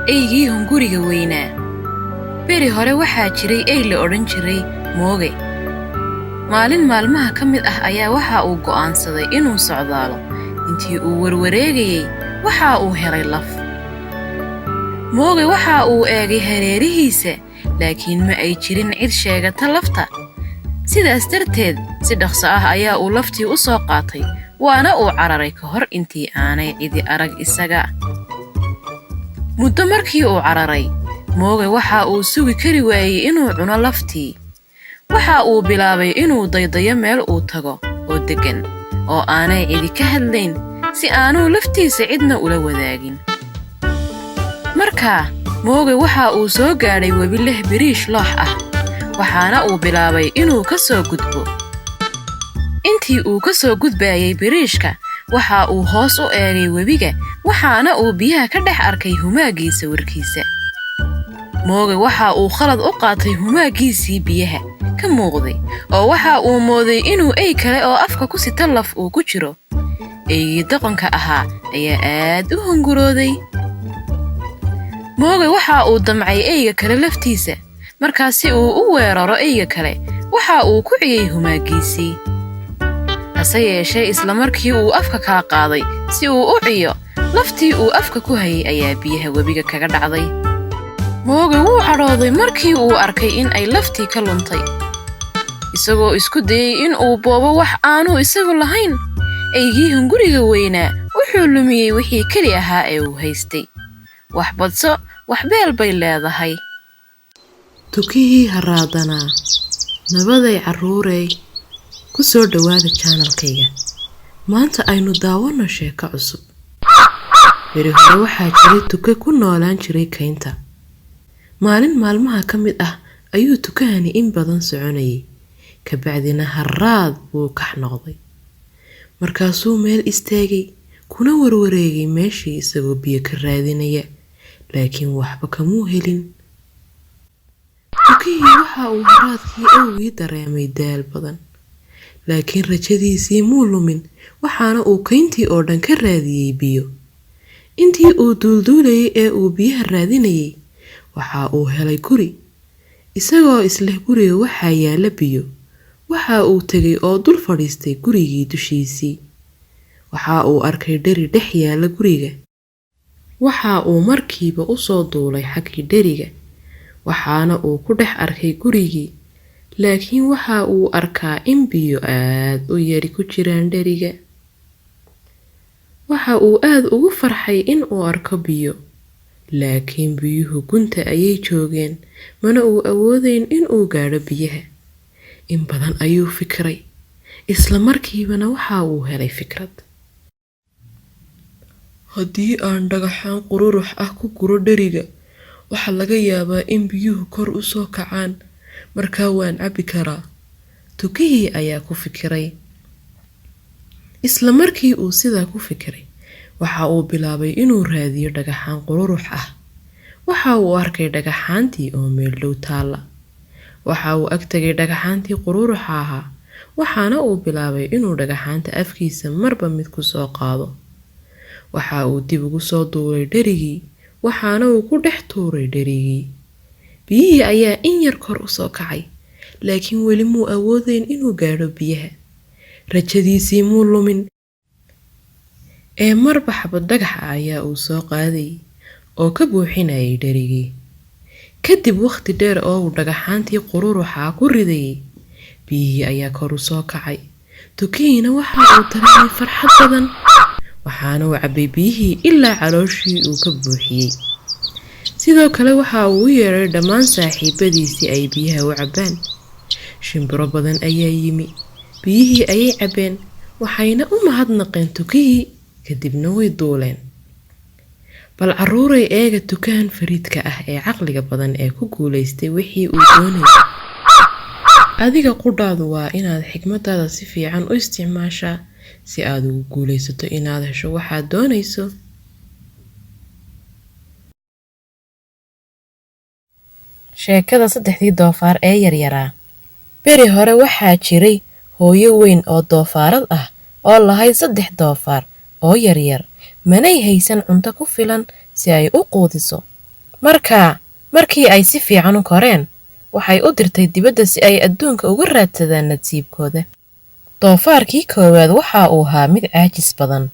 eygii hunguriga weynaa. Beri hore waxaa jiray ey la odhan jiray Mooge. Maalin maalmaha ka mid ah ayaa waxa uu go'aansaday inuu socdaalo. Intii uu warwareegayay waxa uu helay laf. Mooge waxa uu eegay hareerihiisa, laakiin ma ay jirin cid sheegata lafta. Sidaas darteed si dhaqso ah ayaa uu laftii u soo qaatay, waana uu cararay ka hor intii aanay cidi arag isaga. Muddo markii uu cararay, Mooge waxa uu sugi kari waayay inuu cuno laftii. Waxa uu bilaabay inuu daydayo meel uu tago oo degan, oo aanay cidi ka hadlayn, si aanuu laftiisa cidna ula wadaagin. Markaa Mooge waxa uu soo gaadhay webi leh biriish loox ah, waxaana uu bilaabay inuu ka soo gudbo. Intii uu ka soo gudbayay biriishka, waxa uu hoos u eegay webiga, waxaana uu biyaha ka dhex arkay humaagiisa warkiisa. Mooge waxa uu khalad u qaatay humaagiisii biyaha ka muuqday, oo waxa uu mooday inuu ey kale oo afka ku sita laf uu ku jiro. Eygii doqonka ahaa ayaa aad u hungurooday. Mooge waxa uu damcay eyga kale laftiisa, markaas si uu u weeraro eyga kale, waxa uu ku ciyay humaagiisii. Hase yeeshee isla markii uu afka kala qaaday si uu u ciyo, laftii uu afka ku hayay ayaa biyaha webiga kaga dhacday. Mooge wuu cadhooday markii uu arkay in ay laftii ka luntay. Isagoo isku dayay in uu boobo wax aanu isagu lahayn, eygii hunguriga weynaa wuxuu lumiyey wixii keli ahaa ee uu haystay. Wax badso, wax beel bay leedahay. Tukihii haraadanaa. Nabaday carruurey. Ku soo dhawaada channelkayga. Maanta aynu daawano sheeko cusub. Beri hore waxaa jiray tuke ku noolaan jiray kaynta. Maalin maalmaha ka mid ah ayuu tukahani in badan soconayay. Kabacdina haraad buu kax noqday. Markaasuu meel istaagay, kuna warwareegay meeshii isagoo biyo ka raadinaya, laakiin waxba kamuu helin. Tukihii waxa uu haraadkii awgii dareemay daal badan, laakiin rajadiisii muu lumin, waxaana uu kayntii oo dhan ka raadiyey biyo. Intii uu duulduulayay ee uu biyaha raadinayay, waxa uu helay guri. Isagoo isleh guriga waxaa yaala biyo, waxa uu tegay oo dul fadhiistay gurigii dushiisii. Waxa uu arkay dheri dhex yaala guriga. Waxa uu markiiba u soo duulay xaggii dheriga, waxaana uu ku dhex arkay gurigii, laakiin waxa uu arkaa in biyo aad u yari ku jiraan dheriga. Waxa uu aad ugu farxay in uu arko biyo, laakiin biyuhu gunta ayay joogeen, mana uu awoodayn in uu gaadho biyaha. In badan ayuu fikiray, isla markiibana waxa uu helay fikrad. Haddii aan dhagaxaan qururux ah ku guro dheriga, waxa laga yaabaa in biyuhu kor u soo kacaan, markaa waan cabbi karaa. Tukihii ayaa ku fikiray. Isla markii uu sidaa ku fikiray, waxa uu bilaabay inuu raadiyo dhagaxaan qururux ah. Waxa uu arkay dhagaxaantii oo meel dhow taala. Waxa uu ag tagay dhagaxaantii qururuxa ahaa, waxaana uu bilaabay inuu dhagaxaanta afkiisa marba mid ku soo qaado. Waxa uu dib ugu soo duulay dherigii, waxaana uu ku dhex tuuray dherigii. Biyihii ayaa in yar kor u soo kacay, laakiin weli muu awoodayn inuu gaadho biyaha. Rajadiisii muu lumin, ee marba xabad dhagax ah ayaa uu soo qaaday oo ka buuxinayay dherigii. Kadib waqti dheer oo uu dhagaxaantii qururuxa ku ridayay, biyihii ayaa kor u soo kacay. Tukihiina waxa uu dareemay farxad badan, waxaana uu cabbay biyihii ilaa calooshii uu ka buuxiyey. Sidoo kale waxa uu u yeeray dhammaan saaxiibadiisii ay biyaha u cabbaan. Shimbiro badan ayaa yimi, biyihii ayay cabbeen, waxayna u mahadnaqeen tukihii, kadibna way duuleen. Bal carruuray eega tukahan fariidka ah ee caqliga badan ee ku guulaystay wixii uu doonayay. Adiga qudhaadu waa inaad xikmadaada si fiican u isticmaashaa si aad ugu guulaysato inaad hesho waxaad doonayso. Sheekada 3 doofaar ee yaryaraa. Beri hore waxaa jiray hooyo weyn oo doofaarad ah oo lahayd 3 doofaar oo yaryar, manay haysan cunto ku filan si ay u quudiso. markii ay si fiican u koreen waxay u dirtay dibadda si ay adduunka uga raadsadaan nasiibkooda. Doofaarkii koowaad waxa uu ahaa mid caajis badan.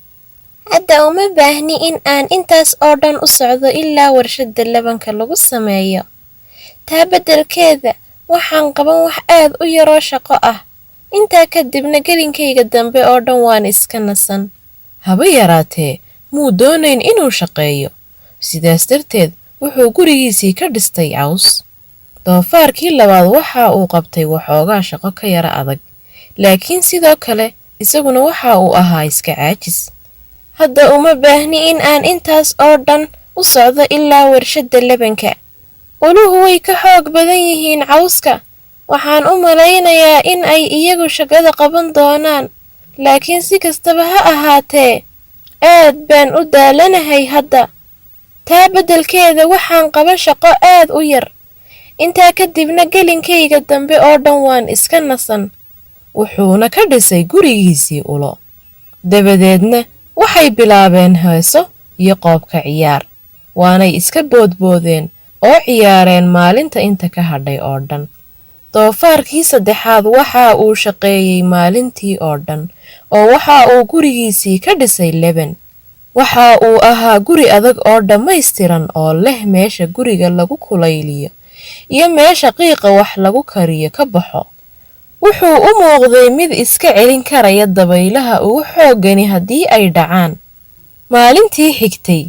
hadda uma baahni in aan intaas oo dhan u socdo ilaa warshadda labanka lagu sameeyo. taa beddelkeeda waxaan qaban wax aad u yaroo shaqo ah. intaa kadibna gelinkayga dambe oo dhan waan iska nasan. Haba yaraatee muu doonayn inuu shaqeeyo, sidaas darteed wuxuu gurigiisii ka dhistay caws. Doofaarkii labaad waxa uu qabtay waxoogaa shaqo ka yara adag, laakiin sidoo kale isaguna waxa uu ahaa iska caajis. hadda uma baahni in aan intaas oo dhan u socdo ilaa warshadda labanka. uluhu way ka xoog badan yihiin cawska. waxaan u malaynayaa in ay iyagu shaqada qaban doonaan, laakiin si kastaba ha ahaatee aad baan u daalanahay hadda. taa beddelkeeda waxaan qaban shaqo aad u yar. intaa kadibna gelinkayga dambe oo dhan waan iska nasan. Wuxuuna ka dhisay gurigiisii ulo. Dabadeedna waxay bilaabeen heeso iyo qoobka ciyaar, waanay iska boodboodeen oo ciyaareen maalinta inta ka hadhay oo dhan. Doofaarkii saddexaad waxa uu shaqeeyey maalintii oo dhan oo waxa uu gurigiisii ka dhisay leban. waxa uu ahaa guri adag oo dhammaystiran oo leh meesha guriga lagu kulayliyo iyo meesha qiiqa wax lagu kariyo ka baxo. wuxuu u muuqday mid iska celin karaya dabaylaha ugu xooggani haddii ay dhacaan. maalintii xigtay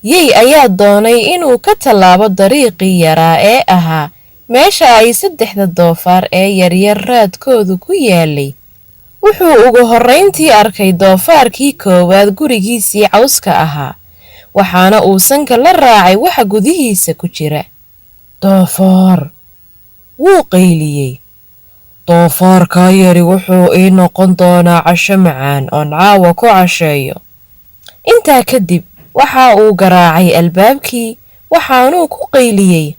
yey ayaa doonay inuu ka tallaabo dariiqii yaraa ee ahaa meesha ay saddexda doofaar ee yaryar raadkoodu ku yaalay. wuxuu ugu horrayntii arkay doofaarkii koowaad gurigiisii cawska ahaa, waxaana uu sanka la raacay waxa gudihiisa ku jira. doofaar, wuu qayliyey. doofaarkaa yari wuxuu ii noqon doonaa casho macaan oon caawa ku casheeyo. intaa kadib waxa uu garaacay albaabkii waxaanuu ku qayliyey,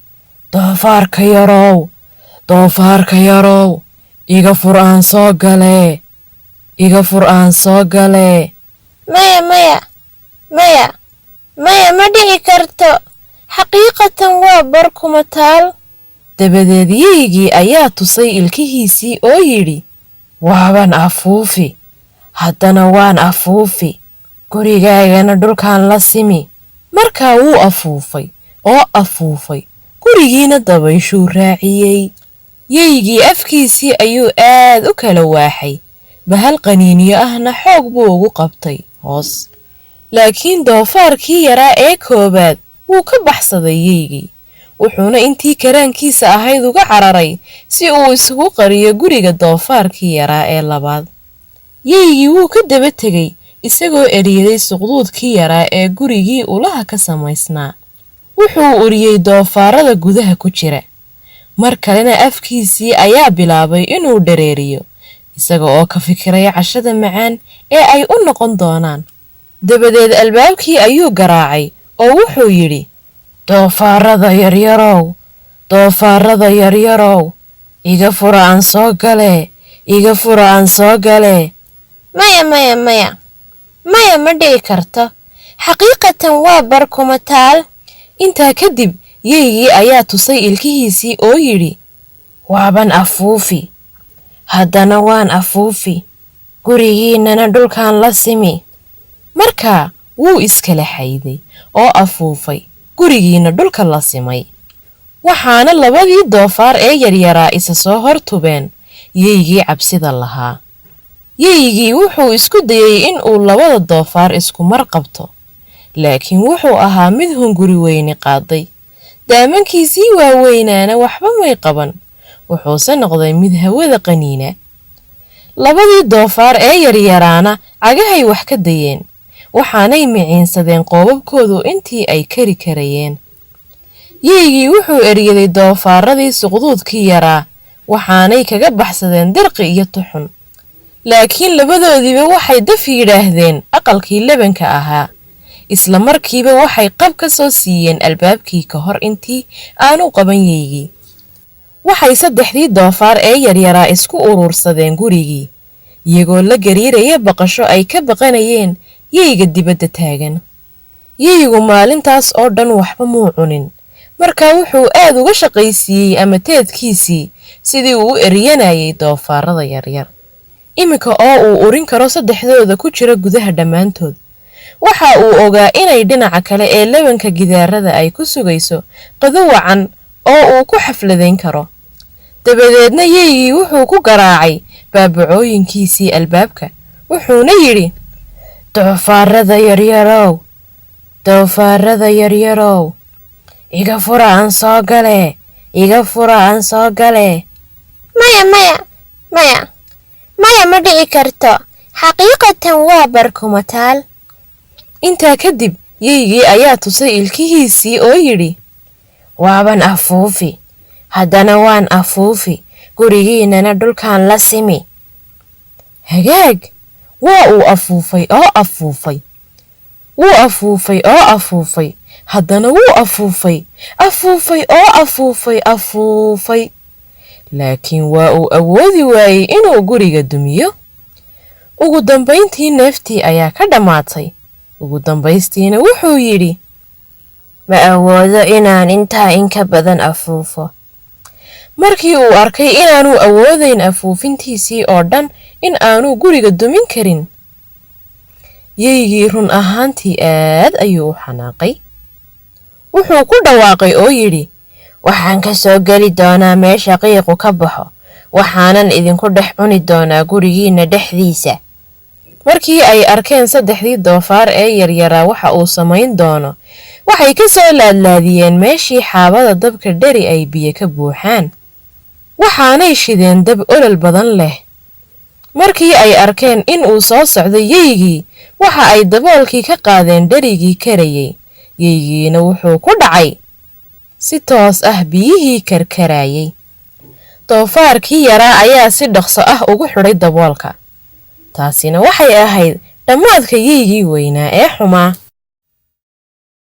doofaarka yarow, doofaarka yarow, iga fur aan soo galee, iga fur aan soo galee. maya ma dhici karto. xaqiiqatan waa bar kuma taal. dabadeed yeygii ayaa tusay ilkihiisii oo yidhi, waaban afuufi, haddana waan afuufi, gurigaagana dhulkaan la simi. markaa wuu afuufay oo afuufay, gurigiina dabayshuu raaciyey. yeygii afkiisii ayuu aad u kala waaxay, bahal qaniiniyo ahna xoog buu ugu qabtay hoos. laakiin doofaarkii yaraa ee koowaad wuu ka baxsaday yeygii, wuxuuna intii karaankiisa ahayd uga cararay si uu isugu qariyo guriga doofaarkii yaraa ee labaad. yeygii wuu ka daba tegey isagoo eryaday suqduudkii yaraa ee gurigii ulaha ka samaysnaa. wuxuu uriyey doofaarada gudaha ku jira. mar kalena afkiisii ayaa bilaabay inuu dhareeriyo, isaga oo ka fikiraya cashada macaan ee ay u noqon doonaan. dabadeed albaabkii ayuu garaacay oo wuxuu yidhi, doofaarada yaryarow, doofaarada yaryarow, iga fura aan soo galee, iga fura aan soo galee. maya ma dhici karto. xaqiiqatan waa bar kuma taal. intaa kadib yeygii ayaa tusay ilkihiisii oo yidhi, waaban afuufi, haddana waan afuufi, gurigiinana dhulkaan la simi. markaa wuu iskala xayday oo afuufay, gurigiina dhulka la simay. waxaana labadii doofaar ee yaryaraa isa soo hor tubeen yeygii cabsida lahaa. yeygii wuxuu isku dayey in uu labada doofaar isku mar qabto, laakiin wuxuu ahaa mid hunguri weyni qaaday. daamankiisii waaweynaana waxba may qaban, wuxuuse noqday mid hawada qaniina. labadii doofaar ee yaryaraana cagahay wax ka dayeen, waxaanay miciinsadeen qoobabkoodu intii ay kari karayeen. yeygii wuxuu eryaday doofaaradii suqduudkii yaraa, waxaanay kaga baxsadeen dirqi iyo tuxun. laakiin labadoodiiba waxay daf yidhaahdeen aqalkii labanka ahaa. isla markiiba waxay qab ka soo siiyeen albaabkii ka hor intii aanu qaban yeygii. waxay saddexdii doofaar ee yaryaraa isku urursadeen gurigii, iyagoo la gariiraya baqasho ay ka baqanayeen yeyga dibadda taagan. yeygu maalintaas oo dhan waxba muu cunin, markaa wuxuu aad uga shaqaysiiyey ama teedkiisii sidii uu u eryanayay doofaarada yaryar. iminka oo uu urin karo saddexdooda ku jira gudaha dhammaantood, waxa uu ogaa inay dhinaca kale ee labanka gidaarada ay ku sugayso qado wacan oo uu ku xafladayn karo. dabadeedna yeygii wuxuu ku garaacay baabacooyinkiisii albaabka, wuxuuna yidhi, doofaarada yaryarow, iga fura aan soo gale. maya ma dhici karto, xaqiiqatan waa barkumataal. intaa kadib yeygii ayaa tusay ilkihiisii oo yidhi, waaban afuufi, haddana waan afuufi, gurigiinana dhulkaan la simi. hagaag, waa uu afuufay oo afuufay, wuu afuufay oo afuufay, haddana wuu afuufay oo afuufay, laakiin waa uu awoodi waayey inuu guriga dumiyo. ugu dambayntii neeftii ayaa ka dhammaatay. ugu dambaystiina wuxuu yidhi, ma awoodo inaan intaa inka badan afuufo. markii uu arkay inaanuu awoodayn afuufintiisii oo dhan in aanuu guriga dumin karin, yeygii run ahaantii aad ayuu u xanaaqay. wuxuu ku dhawaaqay oo yidhi, waxaan ka soo geli doonaa meesha qiiqu ka baxo, waxaanan idinku dhex cuni doonaa gurigiinna dhexdiisa. markii ay arkeen saddexdii doofaar ee yaryaraa waxa uu samayn doono, waxay ka soo laadlaadiyeen meeshii xaabada dabka dheri ay biyo ka buuxaan, waxaanay shideen dab olol badan leh. markii ay arkeen in uu soo socdo yeygii, waxa ay daboolkii ka qaadeen dherigii karayay. yeygiina wuxuu ku dhacay si toos ah biyihii karkarayay. doofaarkii yaraa ayaa si dhaqso ah ugu xidhay daboolka. taasina waxay ahayd dhammaadka yeygii weynaa ee xumaa.